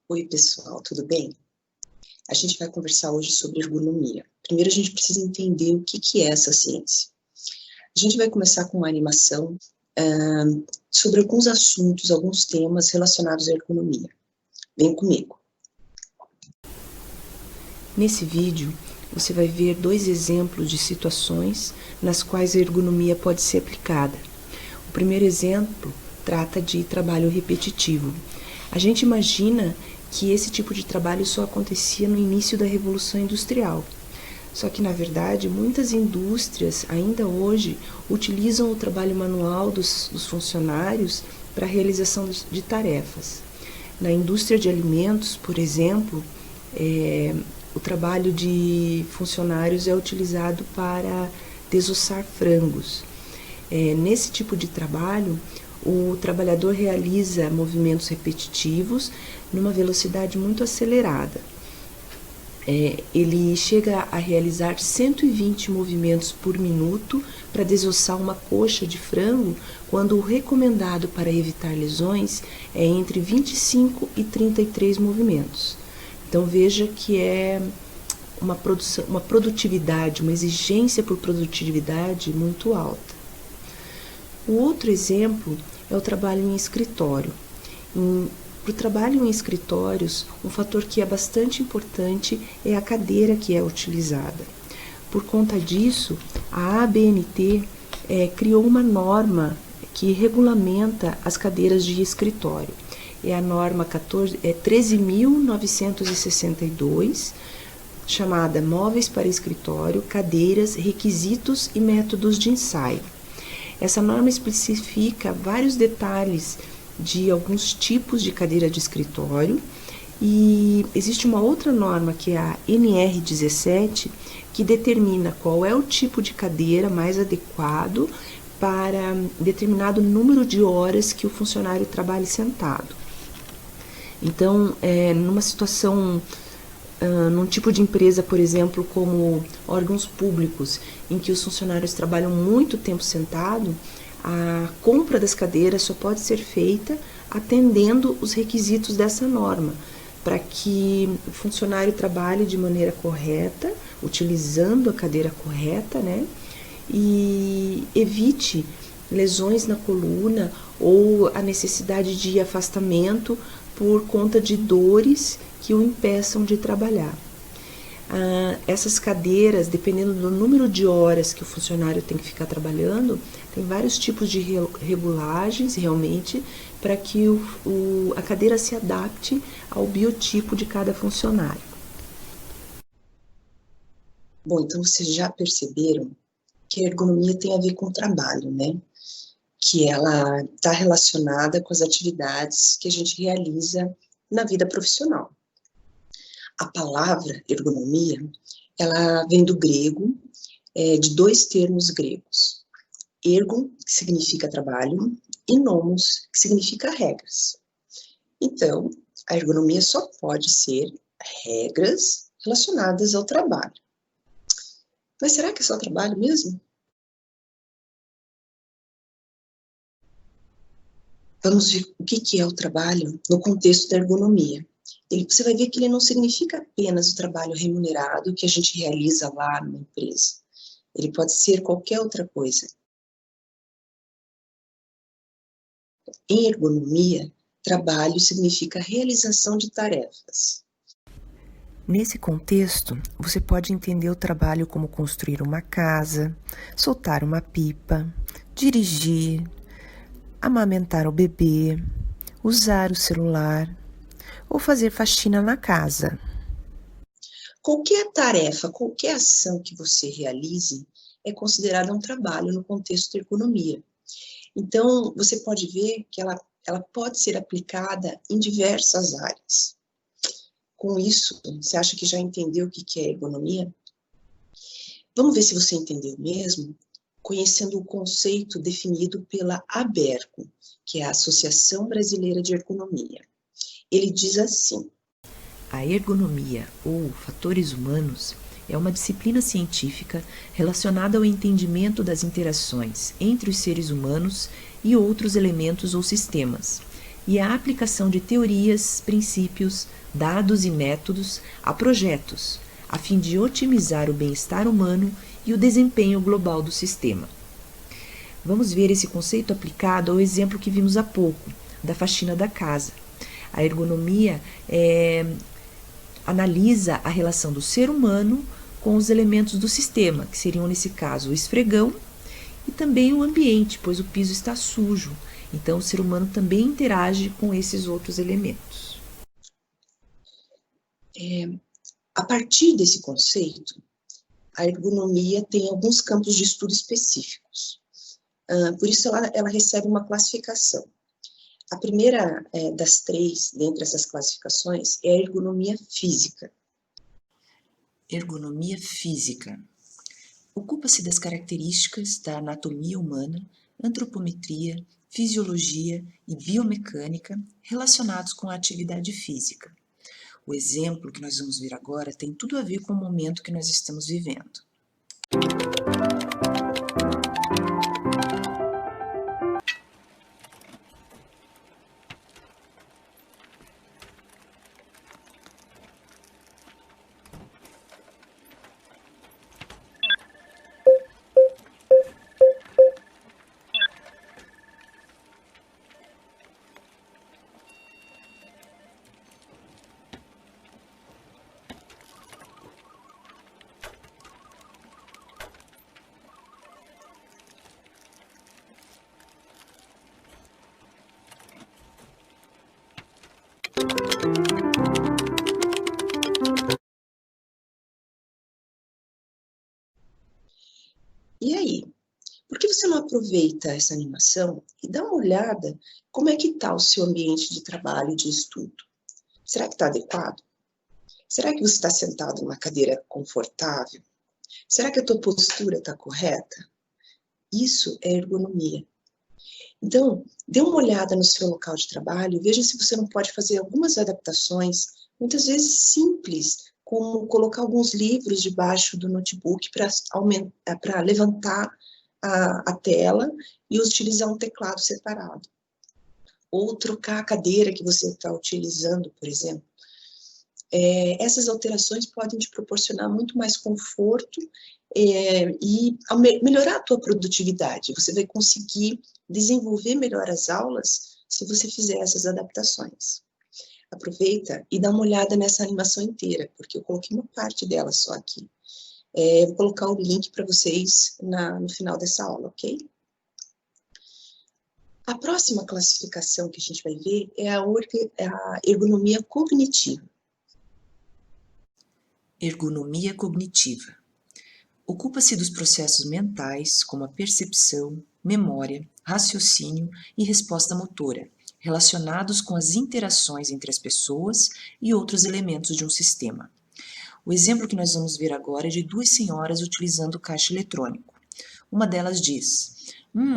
Oi, pessoal, tudo bem? A gente vai conversar hoje sobre ergonomia. Primeiro, a gente precisa entender o que é essa ciência. A gente vai começar com uma animação sobre alguns assuntos, alguns temas relacionados à ergonomia. Vem comigo. Nesse vídeo, você vai ver dois exemplos de situações nas quais a ergonomia pode ser aplicada. O primeiro exemplo trata de trabalho repetitivo. A gente imagina que esse tipo de trabalho só acontecia no início da Revolução Industrial. Só que, na verdade, muitas indústrias ainda hoje utilizam o trabalho manual dos funcionários para a realização de tarefas. Na indústria de alimentos, por exemplo, o trabalho de funcionários é utilizado para desossar frangos. Nesse tipo de trabalho, o trabalhador realiza movimentos repetitivos numa velocidade muito acelerada. Ele chega a realizar 120 movimentos por minuto para desossar uma coxa de frango, quando o recomendado para evitar lesões é entre 25 e 33 movimentos. Então veja que é uma produtividade, uma exigência por produtividade muito alta. O outro exemplo é o trabalho em escritório. Para o trabalho em escritórios, um fator que é bastante importante é a cadeira que é utilizada. Por conta disso, a ABNT criou uma norma que regulamenta as cadeiras de escritório. É a norma 13.962, chamada Móveis para Escritório, Cadeiras, Requisitos e Métodos de Ensaio. Essa norma especifica vários detalhes de alguns tipos de cadeira de escritório, e existe uma outra norma, que é a NR17, que determina qual é o tipo de cadeira mais adequado para determinado número de horas que o funcionário trabalhe sentado. Então, numa situação, num tipo de empresa, por exemplo, como órgãos públicos, em que os funcionários trabalham muito tempo sentado, a compra das cadeiras só pode ser feita atendendo os requisitos dessa norma, para que o funcionário trabalhe de maneira correta, utilizando a cadeira correta, né? E evite lesões na coluna ou a necessidade de afastamento por conta de dores que o impeçam de trabalhar. Essas cadeiras, dependendo do número de horas que o funcionário tem que ficar trabalhando, tem vários tipos de regulagens realmente para que a cadeira se adapte ao biotipo de cada funcionário. Bom, então vocês já perceberam que a ergonomia tem a ver com o trabalho, né? Que ela está relacionada com as atividades que a gente realiza na vida profissional. A palavra ergonomia, ela vem do grego, de dois termos gregos. Ergon, que significa trabalho, e nomos, que significa regras. Então, a ergonomia só pode ser regras relacionadas ao trabalho. Mas será que é só trabalho mesmo? Vamos ver o que é o trabalho no contexto da ergonomia. Você vai ver que ele não significa apenas o trabalho remunerado que a gente realiza lá numa empresa. Ele pode ser qualquer outra coisa. Em ergonomia, trabalho significa realização de tarefas. Nesse contexto, você pode entender o trabalho como construir uma casa, soltar uma pipa, dirigir, amamentar o bebê, usar o celular ou fazer faxina na casa. Qualquer tarefa, qualquer ação que você realize é considerada um trabalho no contexto da ergonomia. Então, você pode ver que ela pode ser aplicada em diversas áreas. Com isso, você acha que já entendeu o que é ergonomia? Vamos ver se você entendeu mesmo, conhecendo o conceito definido pela ABERCO, que é a Associação Brasileira de Ergonomia. Ele diz assim: a ergonomia, ou fatores humanos, é uma disciplina científica relacionada ao entendimento das interações entre os seres humanos e outros elementos ou sistemas. e a aplicação de teorias, princípios, dados e métodos a projetos, a fim de otimizar o bem-estar humano e o desempenho global do sistema. Vamos ver esse conceito aplicado ao exemplo que vimos há pouco, da faxina da casa. A ergonomia analisa a relação do ser humano com os elementos do sistema, que seriam, nesse caso, o esfregão e também o ambiente, pois o piso está sujo. Então, o ser humano também interage com esses outros elementos. A partir desse conceito, a ergonomia tem alguns campos de estudo específicos. Por isso, ela recebe uma classificação. A primeira das três, dentre essas classificações, é a ergonomia física. Ergonomia física. Ocupa-se das características da anatomia humana, antropometria, fisiologia e biomecânica relacionados com a atividade física. O exemplo que nós vamos ver agora tem tudo a ver com o momento que nós estamos vivendo. E aí, por que você não aproveita essa animação e dá uma olhada como é que está o seu ambiente de trabalho e de estudo? Será que está adequado? Será que você está sentado numa cadeira confortável? Será que a tua postura está correta? Isso é ergonomia. Então, dê uma olhada no seu local de trabalho e veja se você não pode fazer algumas adaptações, muitas vezes simples, como colocar alguns livros debaixo do notebook para levantar a tela e utilizar um teclado separado. Ou trocar a cadeira que você está utilizando, por exemplo. Essas alterações podem te proporcionar muito mais conforto e melhorar a tua produtividade. Você vai conseguir desenvolver melhor as aulas se você fizer essas adaptações. Aproveita e dá uma olhada nessa animação inteira, porque eu coloquei uma parte dela só aqui. Vou colocar o link para vocês no final dessa aula, ok? A próxima classificação que a gente vai ver é a ergonomia cognitiva. Ergonomia cognitiva. Ocupa-se dos processos mentais, como a percepção, memória, raciocínio e resposta motora, relacionados com as interações entre as pessoas e outros elementos de um sistema. O exemplo que nós vamos ver agora é de duas senhoras utilizando o caixa eletrônico. Uma delas diz: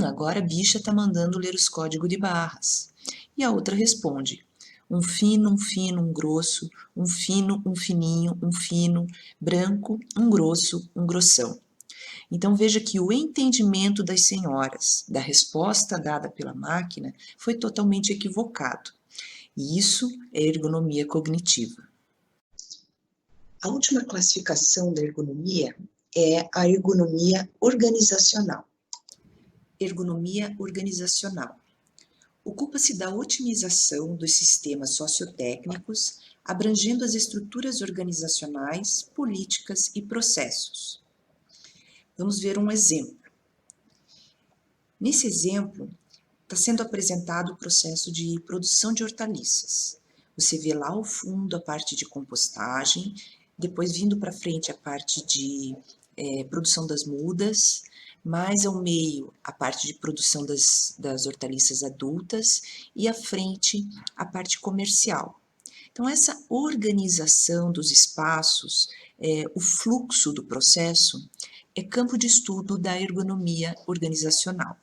agora a bicha está mandando ler os códigos de barras. E a outra responde: um fino, um grosso, um fino, um fininho, um fino, branco, um grosso, um grossão. Então veja que o entendimento das senhoras da resposta dada pela máquina foi totalmente equivocado. E isso é ergonomia cognitiva. A última classificação da ergonomia é a ergonomia organizacional. Ergonomia organizacional. Ocupa-se da otimização dos sistemas sociotécnicos, abrangendo as estruturas organizacionais, políticas e processos. Vamos ver um exemplo. Nesse exemplo, está sendo apresentado o processo de produção de hortaliças. Você vê lá ao fundo a parte de compostagem, depois vindo para frente a parte de produção das mudas, mais ao meio a parte de produção das hortaliças adultas e à frente a parte comercial. Então, essa organização dos espaços, o fluxo do processo, é campo de estudo da ergonomia organizacional.